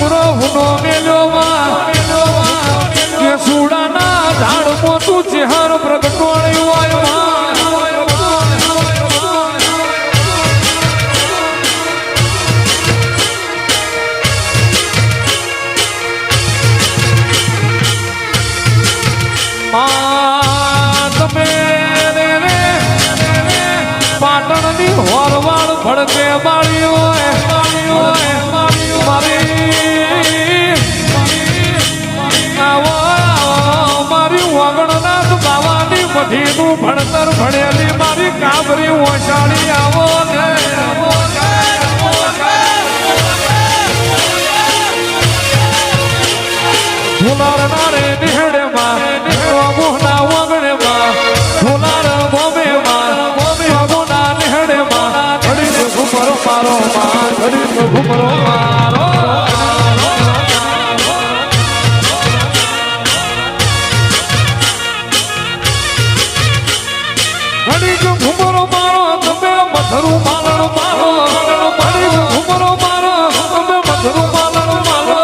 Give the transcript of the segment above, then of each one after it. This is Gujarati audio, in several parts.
ડુંગરો હુનો મેલ્યોમાં કે સુડાના ઝાડ મોટું ચહેર પ્રગટોળ્યું તમે પાટણની હોરવાળ ભડકે બાળી હોય મારી વગણનાથ બાવાની મઠીનું ભણતર ભણેલી મારી કાબરી ઓછાળી આવો ને ફુલારના રે નિહળેમાં મોહના વગણેમાં ફુલાર બોમેમાં મોહના નિહળેમાં ઘડી ઘુમરો મારો માં ઘડી ઘુમરો મારો ઘડી ઘુમરો મારો તમે મધરું માલણ મારો ઘડી ઘુમરો મારો તમે મધરું માલણ મારો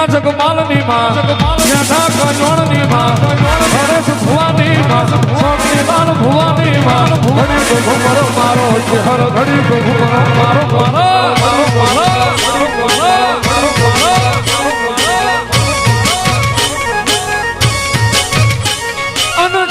જગમાલની માં યાદા કજોણની માં હરેશ ભુવાની માં સોની માર ભુવાની માં ઘડી ઘુમરો મારો ચહેર ઘડી ઘુમરો મારો અને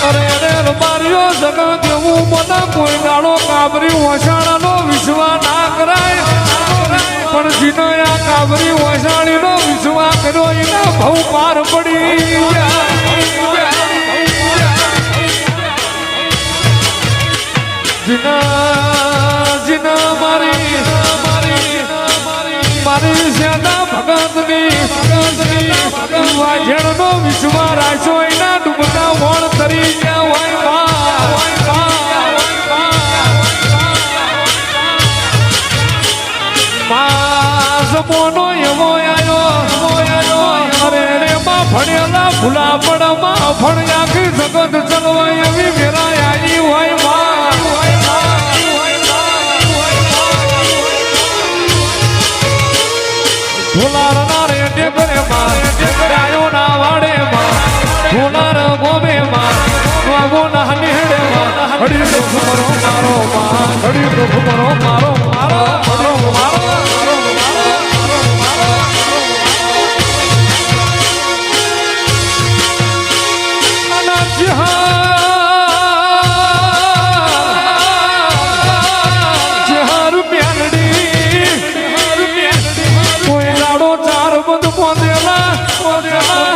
અરે માર્યો જગત દેવું મને કોઈ દાડો કાબરી વસાણાનો વિશ્વાસ ના કરાય પણ જીનો આ કાબરી વસાણીનો વિશ્વાસ કર્યો એના બહુ પાર પડી જીના મારી સેના ભગતની વાજણનો વિશ્વાસ રાખ્યો એના ડૂબતા વણ તરી ગયા હોય મોનો એવો આયો અરે રે માં ભણેલા ભૂલા પડમાં ભણ આખી જગત ચલવાય એવી મેરા આવી હોય ભૂલાર ના રે ટેકરે માં ટેકરાયો ના વાડે માં ભૂલાર ગોમે માં વાગો ના નિહડે માં ઘડી ઘુમરો મારો માં ઘડી ઘુમરો મારો મારો મારો મારો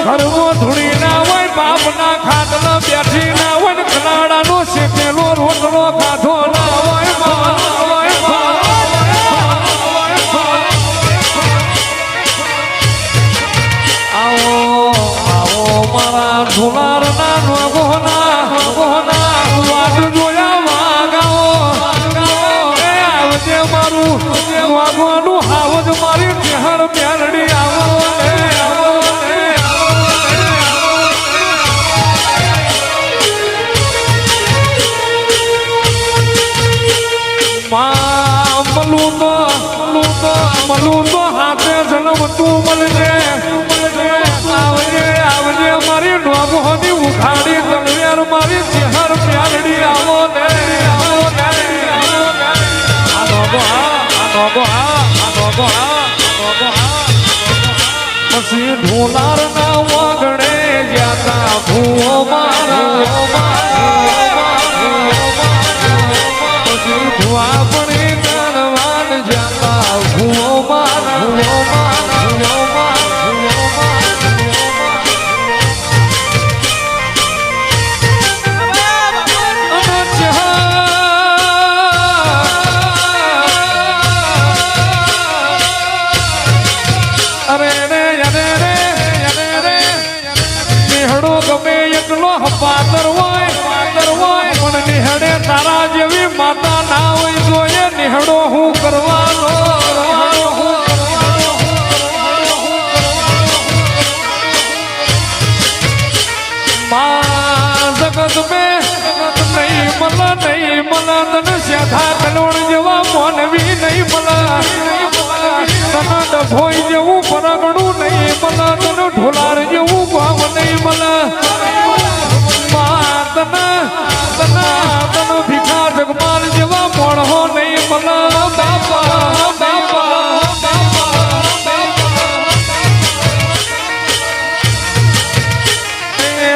ઘરમાં ધૂળી ના હોય બાપ ના ખાટલા બેઠી ના હોય ને કલાડા નો શેકેલો રોટલો ખાધો ના હોય આવો આવો મારા ઢોલાર ના નોગોના વાટ જોયા વાગાઓ આવજે મારું વાગવાનું હાવજ મારી ચહેર મેલડી આવો મલું તો હાથે જન્મ તું મળજે આવજે મારી નોગોની ઉખાડી તલવાર મારી ચહેર પ્યારડી આવો ને પછી ઢોલાર ના વગડે જાતા ભૂવો મારા પછી ભૂવા પડી નરવાન જાતા ભૂવો મારા પાતર હોય પણ નિહળે તારા જેવી માતા ના હોય જોઈએ નિહળો હું કરવાનો માં જગત મેં નહીં મલા તને સ્યાધા કલોણ જેવા મોનવી નહીં મલા તને ડભોઈ જેવું પરગણું નહીં મલા તને ઢોલાર જેવું ભાવ નહીં મલા માં તને ભીખા જગમાલ જેવા મોણહો નહીં મલા બાપા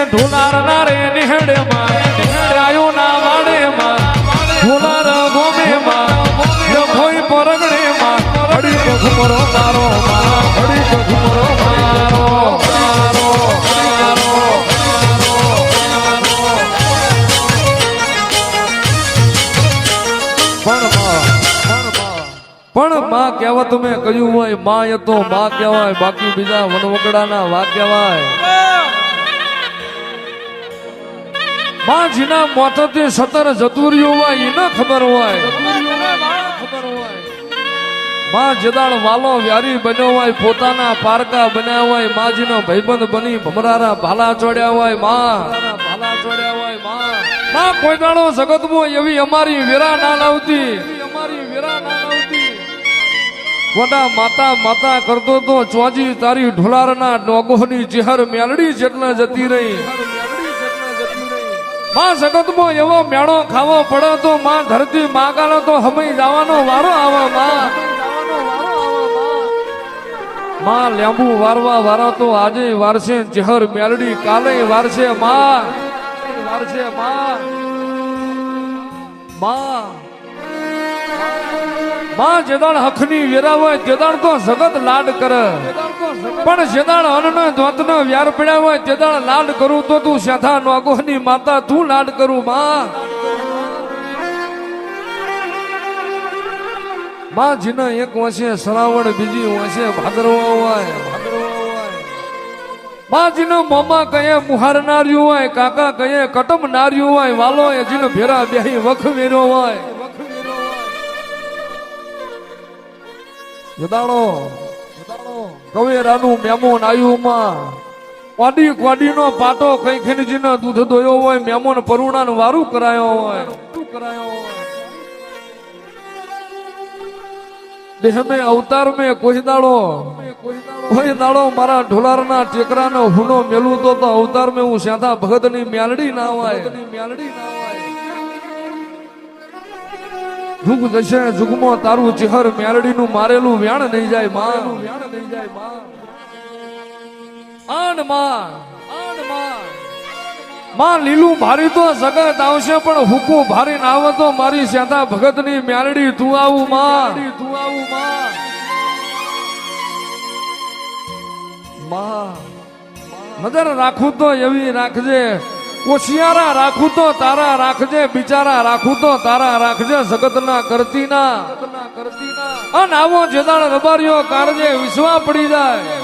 ઢોલાર નારે નિહળે માં નિહળાયો ના વાડે માં ઢોલાર ગોમે માં ડભોઈ પરગણે માં હડી ઘુમરો મારો માં હડી ઘુમરો મારો પણ માં કહેવત મેં કહ્યું હોય માં એ તો માં કહેવાય બાકી બીજા વનવગડાના વા કહેવાય માં જીના મોતથી સતર જતુર્યું હોય એને ખબર હોય માં જદાળ વાલો વ્યારી બન્યો હોય પોતાના પારકા બન્યા હોય માજીનો ભાઈબંધ બની ભમરારા ભાલા ચોડ્યા હોય માં કોઈ દાડો જગતમાં એવી અમારી વેરા ના લાવતી કોડા માતા કરતો તો ચોજી તારી ઢોલારના ડોગોની ચહેર મેલડી જેટલા જતી રહી માં જગતમાં એવો મેળો ખાવો પડે તો માં ધરતી માગાલો તો હમઈ જવાનો વારો આવે માં લેંબુ વારવા વારો તો આજે વારસે ચહેર મેલડી કાલે વારસે માં જેદાળ હખની વેરા હોય તેદાળ તો જગત લાડ કરે પણ જેદાળ અન્ન દોતનો વ્યાર પડ્યા હોય તેદાળ લાડ કરું તો તું શ્યાધા નોગોની માતા તું લાડ કરું માં જીને એક વંશે શ્રાવણ બીજી વંશે ભાદરવા હોય માં જીને મોમા કયે મુહાર નાર્યું હોય કાકા કયે કટમ નાર્યું હોય વાલો એ જીને ભેરા બેહી વખ વેર્યો હોય જદાડો કવેરાનું મેમોન આવ્યું માં કોડી નો પાટો કઈ ખીનજી નો દૂધ દોયો હોય મેમોન પરુણા નું વારું કરાયો હોય દેહ में अवतार में કોઈ દાડો મારા ઢોલારના ટેકરાનો હુનો મેલું તો અવતાર में હું શ્યાધા ભગત ની મેલડી ના હોય જુગ જશે જુગમાં તારું ચહેર મેલડી નું મારેલું વ્યાણ નહીં જાય માં લીલું ભારી તો જગત આવશે પણ હુકું ભારી ના આવે તો મારી શ્યાધા ભગત ની મેલડી તું આવું માં નજર રાખું તો એવી રાખજે કોશિયારા રાખું તો તારા રાખજે બિચારા રાખું તો તારા રાખજે જગત ના કરતી ના અને આવો જેદાળ રબારીઓ કારજે વિશ્વા પડી જાય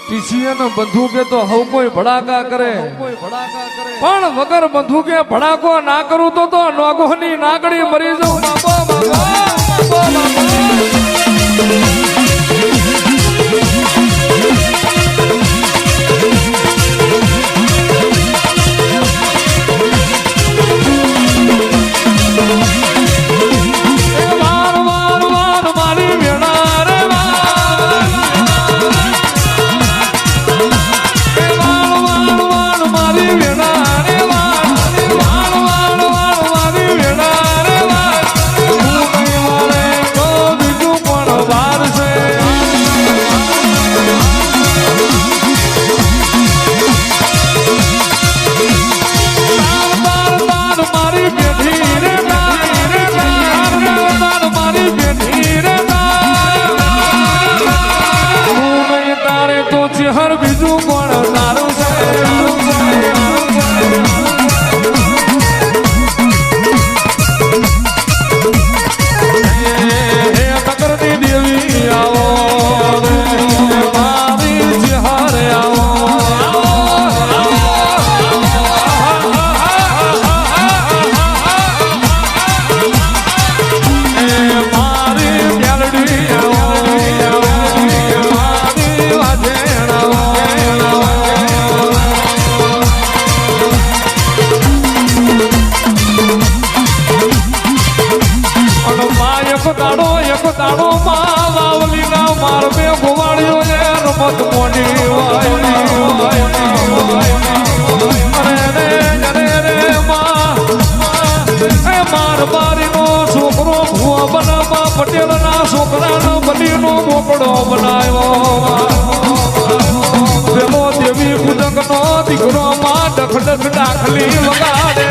ટીસીએન બંદૂકે તો હવ કોઈ ભડાકા કરે પણ વગર બંદૂકે ભડાકો ના કરું તો નોગોની નાગડી મરી જાઉં વાર છે છોકરાનો બલીનો મોકળો બનાવ્યો પેલો દેવી પૂજકનો દીકરો માં ડખડખ ડાખલી વગાડે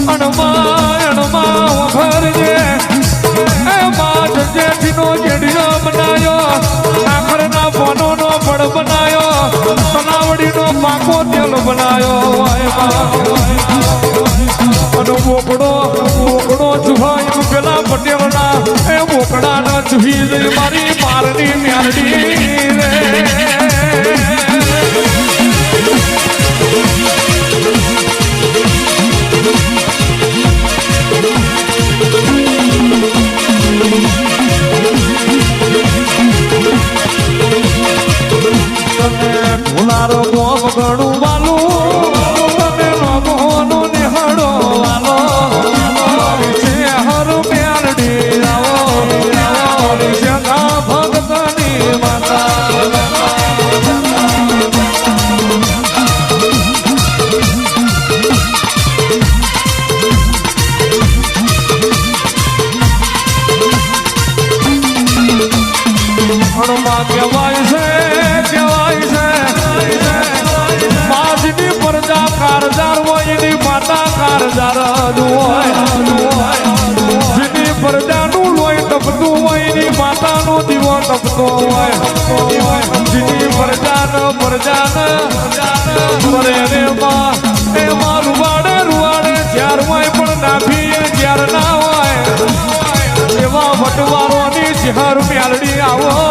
અણમાં વખરજે એ માં જેઠીનો જેડિયો બનાયો આખરના ફોનોનો પડ બનાયો તલાવડીનો પાકો તેલ બનાયો અને મોકળો ચુહાઈ પેલા પટેલના એ મોકળાના ચુહી જઈ મારી મારની મ્યારડી રે ઢોલાર ગોમ ગણું વાલું તમે મોનો નિહળો વાલો છે હર મ્યારડી આવો જગા ભગતની માતા કહેવાય છે માજની પ્રજા કારજાર હોય એની માતા કારજાર હોય જેની પ્રજાનું લોહી તપતું હોય એની માતાનો દીવો તપતો હોય જેની પ્રજાને કરે રે એમાં રૂવાડે જ્યાર હોય પણ નાભી જ્યાર ના હોય એવા વટવારોની જહર મ્યાલડી આવો